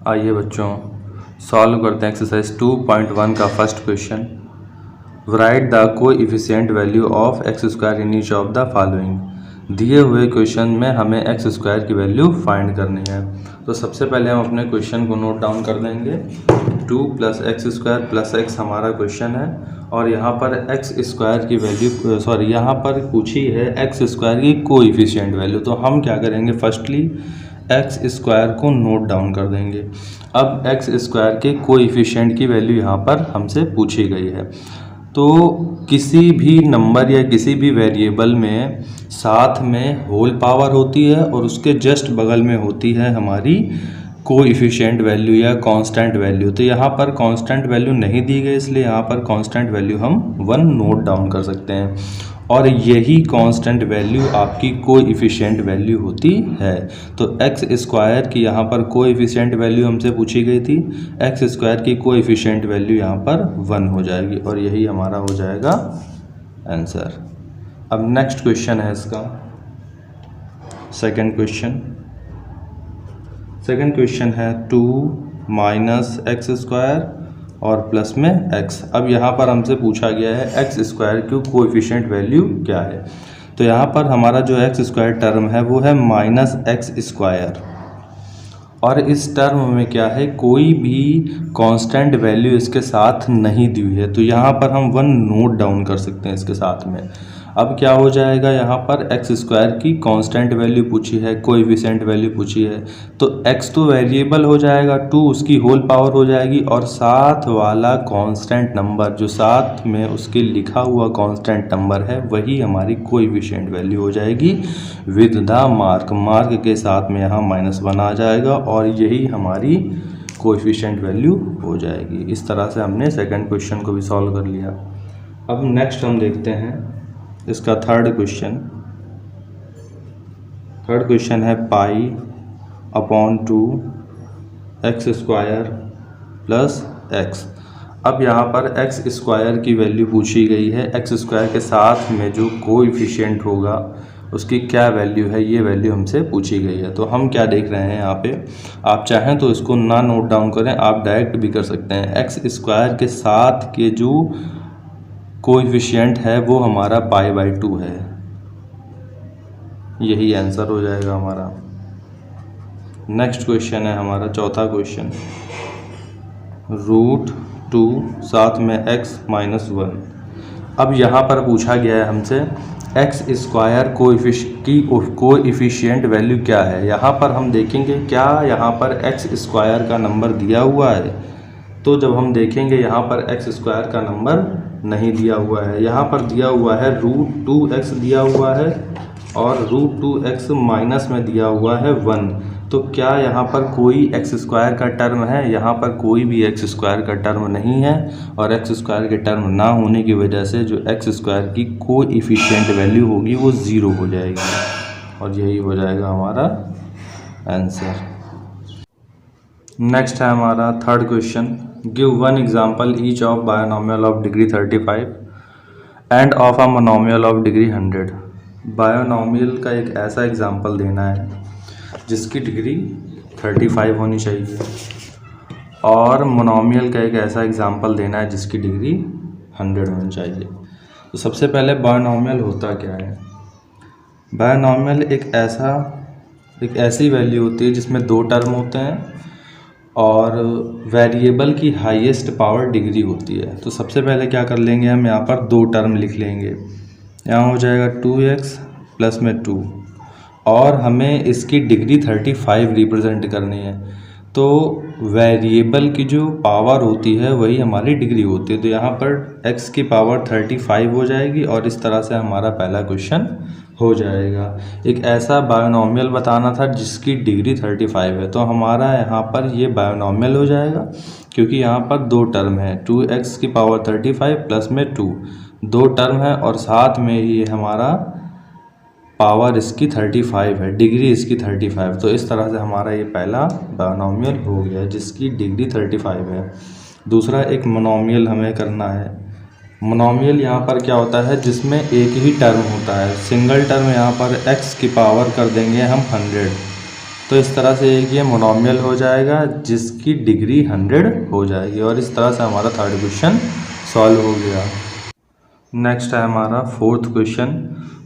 आइए बच्चों सॉल्व करते हैं एक्सरसाइज 2.1 का first question. Right the coefficient value of x square in each of the following. दिए हुए क्वेश्चन में हमें एक्स स्क्वायर की वैल्यू फाइंड करनी है। तो सबसे पहले हम अपने क्वेश्चन को नोट डाउन कर देंगे। 2 + एक्स स्क्वायर प्लस एक्स हमारा क्वेश्चन है और यहाँ पर एक्स स्क्वायर की वैल्यू यहाँ पर पूछी है एक्स स्क्वायर की कोएफिशिएंट वैल्यू। तो हम क्या करेंगे, फर्स्टली एक्स स्क्वायर को नोट डाउन कर देंगे। अब एक्स स्क्वायर के कोएफिशिएंट की वैल्यू यहाँ पर हमसे पूछी गई है। तो किसी भी नंबर या किसी भी वेरिएबल में साथ में होल पावर होती है और उसके जस्ट बगल में होती है हमारी कोएफिशिएंट वैल्यू या कांस्टेंट वैल्यू। तो यहाँ पर कांस्टेंट वैल्यू नहीं दी गई, इसलिए यहाँ पर कांस्टेंट वैल्यू हम 1 नोट डाउन कर सकते हैं और यही कांस्टेंट वैल्यू आपकी कोएफिशिएंट वैल्यू होती है। तो एक्स स्क्वायर की यहाँ पर कोएफिशिएंट वैल्यू हमसे पूछी गई थी, एक्स स्क्वायर की कोएफिशिएंट वैल्यू यहाँ पर 1 हो जाएगी और यही हमारा हो जाएगा आंसर। अब नेक्स्ट क्वेश्चन है इसका सेकंड क्वेश्चन है 2 - एक्स स्क्वायर और प्लस में x। अब यहाँ पर हमसे पूछा गया है एक्स स्क्वायर की कोएफिशिएंट वैल्यू क्या है। तो यहाँ पर हमारा जो एक्स स्क्वायर टर्म है वो है -एक्स स्क्वायर और इस टर्म में क्या है, कोई भी कांस्टेंट वैल्यू इसके साथ नहीं दी हुई है। तो यहाँ पर हम 1 नोट डाउन कर सकते हैं इसके साथ में। अब क्या हो जाएगा, यहाँ पर एक्स स्क्वायर की कांस्टेंट वैल्यू पूछी है, कोएफिशिएंट वैल्यू पूछी है, तो x तो वेरिएबल हो जाएगा, 2 उसकी होल पावर हो जाएगी और साथ वाला कांस्टेंट नंबर जो साथ में उसके लिखा हुआ कांस्टेंट नंबर है वही हमारी कोएफिशिएंट वैल्यू हो जाएगी विद द मार्क के साथ में यहाँ -1 आ जाएगा और यही हमारी कोएफिशिएंट वैल्यू हो जाएगी। इस तरह से हमने सेकंड क्वेश्चन को भी सॉल्व कर लिया। अब नेक्स्ट हम देखते हैं इसका थर्ड क्वेश्चन है π/2 एक्स स्क्वायर प्लस एक्स। अब यहाँ पर एक्स स्क्वायर की वैल्यू पूछी गई है, एक्स स्क्वायर के साथ में जो कोएफिशिएंट होगा उसकी क्या वैल्यू है, ये वैल्यू हमसे पूछी गई है। तो हम क्या देख रहे हैं यहाँ पे, आप चाहें तो इसको ना नोट डाउन करें, आप डायरेक्ट भी कर सकते हैं। एक्स स्क्वायर के साथ के जो कोएफिशिएंट है वो हमारा π/2 है, यही आंसर हो जाएगा हमारा। नेक्स्ट क्वेश्चन है हमारा चौथा क्वेश्चन, √2 साथ में x - 1। अब यहाँ पर पूछा गया है हमसे एक्स स्क्वायर की कोएफिशिएंट वैल्यू क्या है। यहाँ पर हम देखेंगे क्या यहाँ पर एक्स स्क्वायर का नंबर दिया हुआ है। तो जब हम देखेंगे यहाँ पर एक्स स्क्वायर का नंबर नहीं दिया हुआ है, यहाँ पर दिया हुआ है √2x दिया हुआ है और √2x माइनस में दिया हुआ है 1। तो क्या यहाँ पर कोई एक्स स्क्वायर का टर्म है? यहाँ पर कोई भी एक्स स्क्वायर का टर्म नहीं है और एक्स स्क्वायर के टर्म ना होने की वजह से जो एक्स स्क्वायर की कोएफिशिएंट वैल्यू होगी वो 0 हो जाएगी और यही हो जाएगा हमारा आंसर। नेक्स्ट है हमारा third question, give 1 example each of binomial of degree 35 end of a monomial of degree 100। Binomial का एक ऐसा एग्जाम्पल देना है जिसकी डिग्री 35 होनी चाहिए और मोनोमियल का एक ऐसा एग्जाम्पल देना है जिसकी डिग्री 100 होनी चाहिए। तो सबसे पहले बायोनॉमियल होता क्या है। बायोनॉमियल एक ऐसी वैल्यू होती है जिसमें 2 टर्म होते हैं और वेरिएबल की हाईएस्ट पावर डिग्री होती है। तो सबसे पहले क्या कर लेंगे, हम यहाँ पर 2 टर्म लिख लेंगे। यहाँ हो जाएगा 2x प्लस में 2 और हमें इसकी डिग्री 35 रिप्रेजेंट करनी है। तो वेरिएबल की जो पावर होती है वही हमारी डिग्री होती है। तो यहाँ पर x की पावर 35 हो जाएगी और इस तरह से हमारा पहला क्वेश्चन हो जाएगा। एक ऐसा बायोनॉमियल बताना था जिसकी डिग्री 35 है, तो हमारा यहाँ पर ये बायोनॉमियल हो जाएगा क्योंकि यहाँ पर 2 टर्म है, 2x की पावर 35 प्लस में 2 टर्म है और साथ में ही हमारा पावर इसकी 35 है, डिग्री इसकी 35। तो इस तरह से हमारा ये पहला बायोनॉमियल हो गया जिसकी डिग्री 35 है। दूसरा एक मोनोमियल हमें करना है। मोनोमियल यहाँ पर क्या होता है, जिसमें एक ही टर्म होता है, सिंगल टर्म। यहाँ पर x की पावर कर देंगे हम 100 तो इस तरह से एक ये मोनोमियल हो जाएगा जिसकी डिग्री 100 हो जाएगी, और इस तरह से हमारा थर्ड क्वेश्चन सॉल्व हो गया। नेक्स्ट है हमारा fourth question,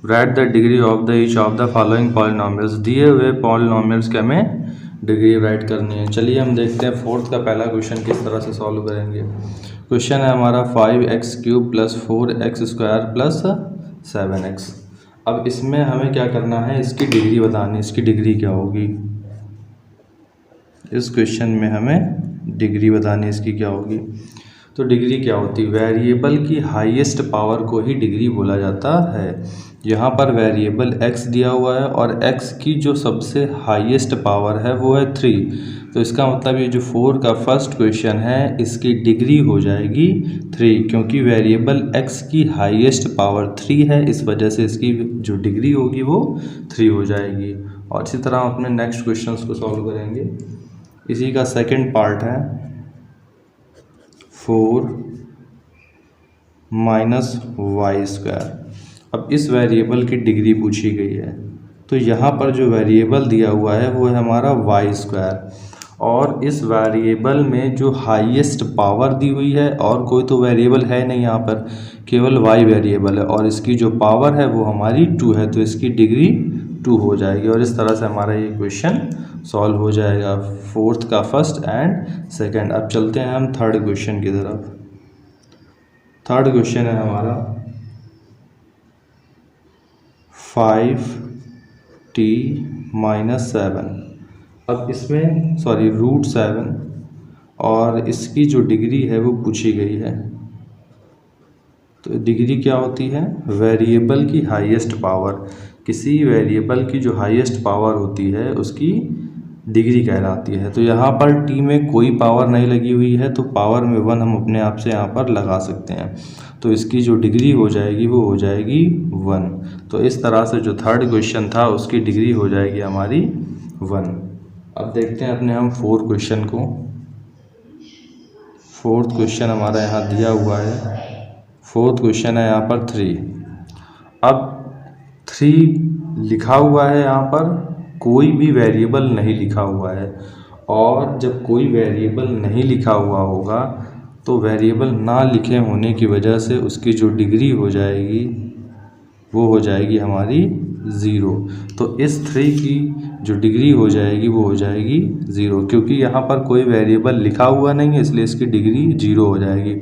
right the degree of the each of the following polynomials. दिए हुए पॉलिनोमियल्स के हमें डिग्री राइट करनी है। चलिए हम देखते हैं फोर्थ का पहला क्वेश्चन किस तरह से सॉल्व करेंगे। क्वेश्चन है हमारा 5x³ + 4x² + 7x। अब इसमें हमें क्या करना है, इसकी डिग्री बतानी, इसकी डिग्री क्या होगी। इस क्वेश्चन में हमें डिग्री बतानी इसकी क्या होगी। तो डिग्री क्या होती है, वेरिएबल की हाईएस्ट पावर को ही डिग्री बोला जाता है। यहाँ पर वेरिएबल x दिया हुआ है और x की जो सबसे हाईएस्ट पावर है वो है 3। तो इसका मतलब ये जो 4 का फर्स्ट क्वेश्चन है इसकी डिग्री हो जाएगी 3, क्योंकि वेरिएबल x की हाईएस्ट पावर 3 है, इस वजह से इसकी जो डिग्री होगी वो 3 हो जाएगी। और इसी तरह हम अपने नेक्स्ट क्वेश्चन को सॉल्व करेंगे। इसी का सेकंड पार्ट है 4 - y²। अब इस वेरिएबल की डिग्री पूछी गई है, तो यहाँ पर जो वेरिएबल दिया हुआ है वो है हमारा y², और इस वेरिएबल में जो हाईएस्ट पावर दी हुई है, और कोई तो वेरिएबल है नहीं यहाँ पर, केवल y वेरिएबल है, और इसकी जो पावर है वो हमारी 2 है, तो इसकी डिग्री 2 हो जाएगी। और इस तरह से हमारा ये क्वेश्चन सॉल्व हो जाएगा, फोर्थ का फर्स्ट एंड सेकंड। अब चलते हैं हम थर्ड क्वेश्चन की तरफ। थर्ड क्वेश्चन है हमारा 5t - 7। अब इसमें √7, और इसकी जो डिग्री है वो पूछी गई है। तो डिग्री क्या होती है, वेरिएबल की हाईएस्ट पावर, किसी वेरिएबल की जो हाईएस्ट पावर होती है उसकी डिग्री कहलाती है। तो यहाँ पर t में कोई पावर नहीं लगी हुई है, तो पावर में 1 हम अपने आप से यहाँ पर लगा सकते हैं, तो इसकी जो डिग्री हो जाएगी वो हो जाएगी 1। तो इस तरह से जो थर्ड क्वेश्चन था उसकी डिग्री हो जाएगी हमारी 1। अब देखते हैं अपने हम फोर्थ क्वेश्चन को। फोर्थ क्वेश्चन हमारा यहाँ दिया हुआ है, फोर्थ क्वेश्चन है यहाँ पर 3। अब 3 लिखा हुआ है, यहाँ पर कोई भी वेरिएबल नहीं लिखा हुआ है, और जब कोई वेरिएबल नहीं लिखा हुआ होगा तो वेरिएबल ना लिखे होने की वजह से उसकी जो डिग्री हो जाएगी वो हो जाएगी हमारी 0। तो इस 3 की जो डिग्री हो जाएगी वो हो जाएगी 0, क्योंकि यहाँ पर कोई वेरिएबल लिखा हुआ नहीं है, इसलिए इसकी डिग्री 0 हो जाएगी।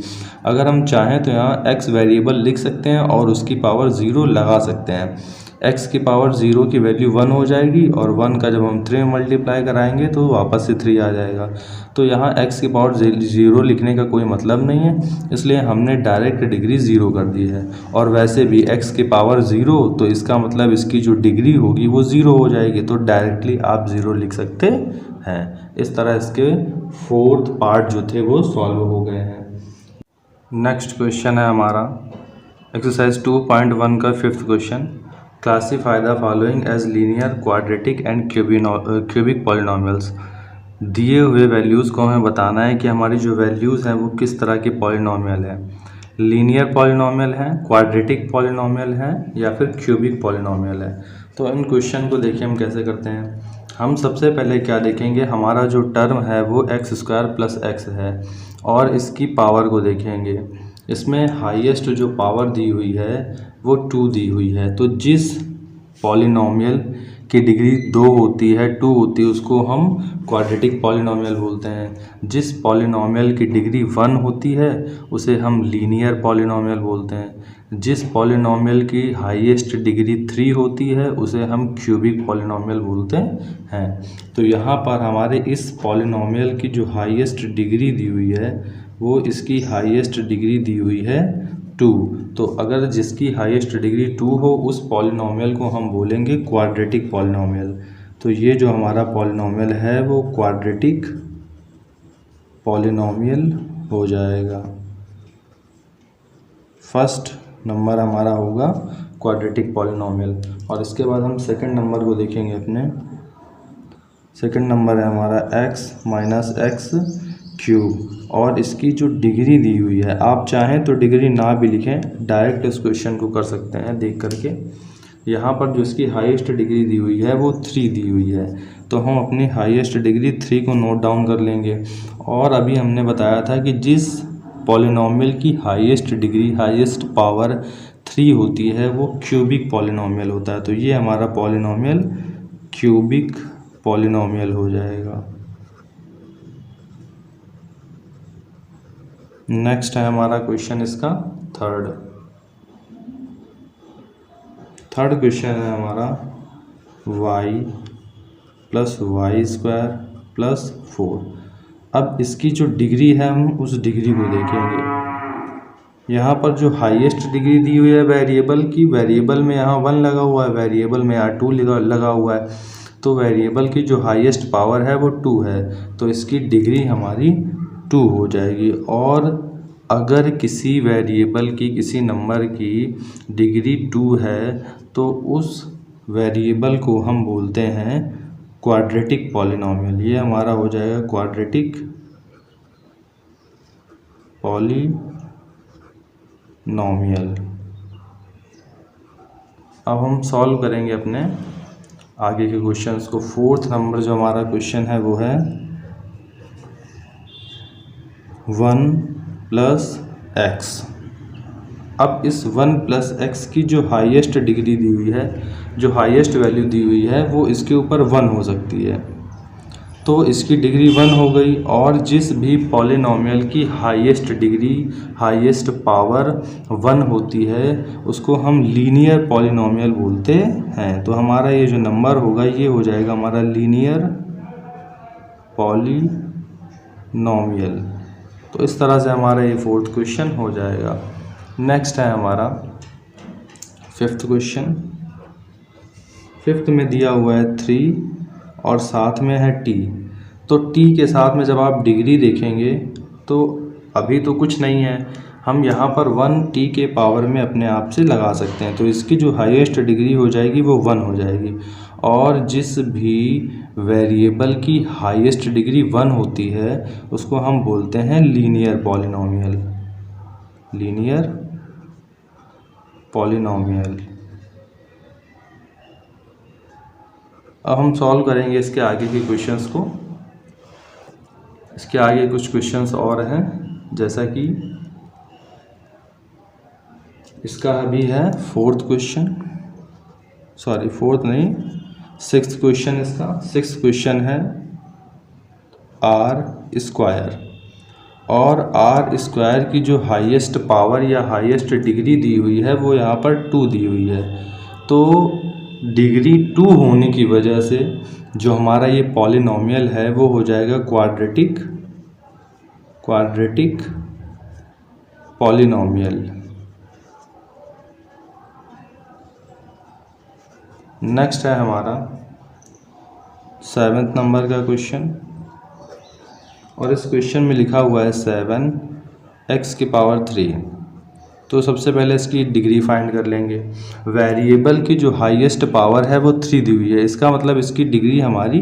अगर हम चाहें तो यहाँ x वेरिएबल लिख सकते हैं और उसकी पावर 0 लगा सकते हैं। x की पावर 0 की वैल्यू 1 हो जाएगी, और 1 का जब हम 3 में मल्टीप्लाई कराएंगे तो वापस से 3 आ जाएगा। तो यहाँ x की पावर 0 लिखने का कोई मतलब नहीं है, इसलिए हमने डायरेक्ट डिग्री 0 कर दी है। और वैसे भी x की पावर 0, तो इसका मतलब इसकी जो डिग्री होगी वो 0 हो जाएगी, तो डायरेक्टली आप 0 लिख सकते हैं। इस तरह इसके फोर्थ पार्ट जो थे वो सॉल्व हो गए हैं। नेक्स्ट क्वेश्चन है हमारा एक्सरसाइज 2.1 का fifth question, classify the following as linear, quadratic and cubic polynomials. दिए हुए वैल्यूज़ को हमें बताना है कि हमारी जो वैल्यूज़ हैं वो किस तरह की पॉलिनोमियल है, लीनियर पॉलिनोमियल है, क्वाड्रेटिक पॉलिनोमियल है, या फिर क्यूबिक पॉलिनोमियल है। तो इन क्वेश्चन को देखिए हम कैसे करते हैं। हम सबसे पहले क्या देखेंगे, हमारा जो टर्म है वो x² + x है, और इसकी पावर को देखेंगे। इसमें हाईएस्ट जो पावर दी हुई है वो 2 दी हुई है, तो जिस पॉलिनोमियल की डिग्री 2 होती है, 2 होती है, उसको हम क्वाड्रेटिक पॉलिनोमियल बोलते हैं। जिस पॉलिनोमियल की डिग्री 1 होती है उसे हम लीनियर पॉलिनोमियल बोलते हैं। जिस पॉलिनोमियल की हाईएस्ट डिग्री 3 होती है उसे हम क्यूबिक पॉलिनोमियल बोलते हैं। तो यहाँ पर हमारे इस पॉलिनोमियल की जो हाईएस्ट डिग्री दी हुई है वो इसकी हाईएस्ट डिग्री दी हुई है 2। तो अगर जिसकी हाईएस्ट डिग्री 2 हो उस पॉलिनोमियल को हम बोलेंगे क्वाड्रेटिक पॉलिनोमियल। तो ये जो हमारा पॉलिनोमियल है वो क्वाड्रेटिक पॉलिनोमियल हो जाएगा। फर्स्ट नंबर हमारा होगा क्वाड्रेटिक पॉलिनोमियल। और इसके बाद हम सेकंड नंबर को देखेंगे। अपने सेकंड नंबर है हमारा x - x³ और इसकी जो डिग्री दी हुई है, आप चाहें तो डिग्री ना भी लिखें, डायरेक्ट इस क्वेश्चन को कर सकते हैं देख करके। यहाँ पर जो इसकी हाईएस्ट डिग्री दी हुई है वो 3 दी हुई है, तो हम अपनी हाईएस्ट डिग्री 3 को नोट डाउन कर लेंगे। और अभी हमने बताया था कि जिस पॉलिनॉमियल की हाईएस्ट डिग्री हाईएस्ट पावर 3 होती है वो क्यूबिक पॉलिनॉमियल होता है। तो ये हमारा पॉलिनॉमियल क्यूबिक पॉलिनॉमियल हो जाएगा। नेक्स्ट है हमारा क्वेश्चन इसका थर्ड क्वेश्चन है हमारा y plus Y square plus 4। अब इसकी जो डिग्री है हम उस डिग्री को देखेंगे। यहाँ पर जो हाईएस्ट डिग्री दी हुई है वेरिएबल की, वेरिएबल में यहाँ 1 लगा हुआ है, वेरिएबल में यहाँ 2 लगा हुआ है, तो वेरिएबल की जो हाईएस्ट पावर है वो 2 है, तो इसकी डिग्री हमारी 2 हो जाएगी। और अगर किसी वेरिएबल की किसी नंबर की डिग्री 2 है तो उस वेरिएबल को हम बोलते हैं क्वाड्रेटिक पॉलिनॉमियल। ये हमारा हो जाएगा क्वाड्रेटिक पॉलिनॉमियल। अब हम सॉल्व करेंगे अपने आगे के क्वेश्चंस को। फोर्थ नंबर जो हमारा क्वेश्चन है वो है 1 प्लस एक्स। अब इस 1 प्लस एक्स की जो हाईएस्ट डिग्री दी हुई है, जो हाईएस्ट वैल्यू दी हुई है वो इसके ऊपर 1 हो सकती है, तो इसकी डिग्री 1 हो गई। और जिस भी पॉलिनॉमियल की हाईएस्ट डिग्री हाईएस्ट पावर 1 होती है उसको हम लीनियर पॉलिनॉमियल बोलते हैं। तो हमारा ये जो नंबर होगा ये हो जाएगा हमारा लीनियर पॉलिनॉमियल। तो इस तरह से हमारा ये फोर्थ क्वेश्चन हो जाएगा। नेक्स्ट है हमारा फिफ्थ क्वेश्चन। फिफ्थ में दिया हुआ है 3 और साथ में है t। तो t के साथ में जब आप डिग्री देखेंगे तो अभी तो कुछ नहीं है, हम यहाँ पर 1 t के पावर में अपने आप से लगा सकते हैं, तो इसकी जो हाईएस्ट डिग्री हो जाएगी वो 1 हो जाएगी। और जिस भी वेरिएबल की हाईएस्ट डिग्री 1 होती है उसको हम बोलते हैं लीनियर पॉलिनॉमियल। Linear polynomial. अब हम सॉल्व करेंगे इसके आगे के क्वेश्चंस को। इसके आगे कुछ क्वेश्चंस और हैं, जैसा कि इसका अभी है फोर्थ क्वेश्चन, सॉरी फोर्थ नहीं, सिक्स्थ क्वेश्चन। इसका सिक्स्थ क्वेश्चन है आर स्क्वायर। और आर स्क्वायर की जो हाईएस्ट पावर या हाईएस्ट डिग्री दी हुई है वो यहाँ पर 2 दी हुई है। तो डिग्री 2 होने की वजह से जो हमारा ये पॉलिनॉमियल है वो हो जाएगा क्वाड्रेटिक पॉलिनॉमियल। नेक्स्ट है हमारा 7th नंबर का क्वेश्चन, और इस क्वेश्चन में लिखा हुआ है 7x की पावर 3। तो सबसे पहले इसकी डिग्री फाइंड कर लेंगे। वेरिएबल की जो हाईएस्ट पावर है वो 3 दी हुई है, इसका मतलब इसकी डिग्री हमारी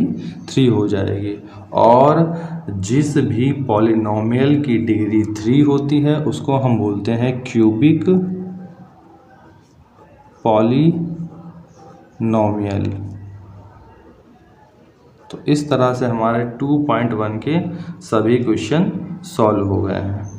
3 हो जाएगी। और जिस भी पॉलिनॉमियल की डिग्री 3 होती है उसको हम बोलते हैं क्यूबिक पॉलिनॉमियल। तो इस तरह से हमारे 2.1 के सभी क्वेश्चन सॉल्व हो गए हैं।